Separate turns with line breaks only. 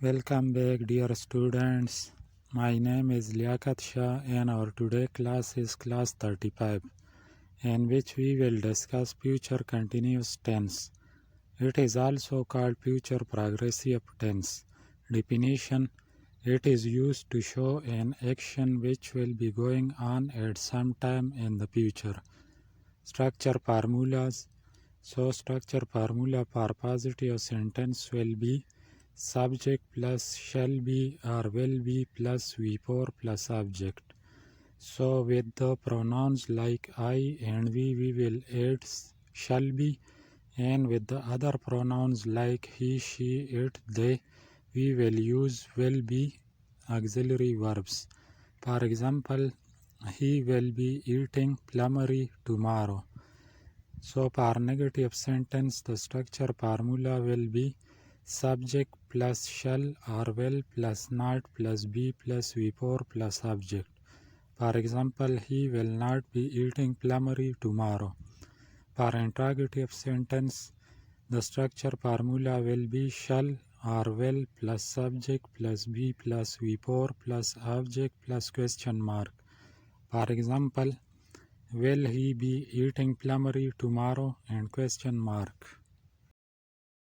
Welcome back, dear students. My name is Liaquat Shah and our today class is class 35, in which we will discuss future continuous tense. It is also called future progressive tense. Definition: it is used to show an action which will be going on at some time in the future. Structure formulas. Structure formula for positive sentence will be subject plus shall be or will be plus V4 plus object. So with the pronouns like I and we will add shall be, and with the other pronouns like he, she, it, they, we will use will be auxiliary verbs. For example, he will be eating plummery tomorrow. So for negative sentence, the structure formula will be subject plus shall or will plus not plus be plus V4 plus object. For example, he will not be eating plummery tomorrow. For interrogative sentence, the structure formula will be shall or will plus subject plus be plus V4 plus object plus question mark. For example, will he be eating plummery tomorrow and question mark.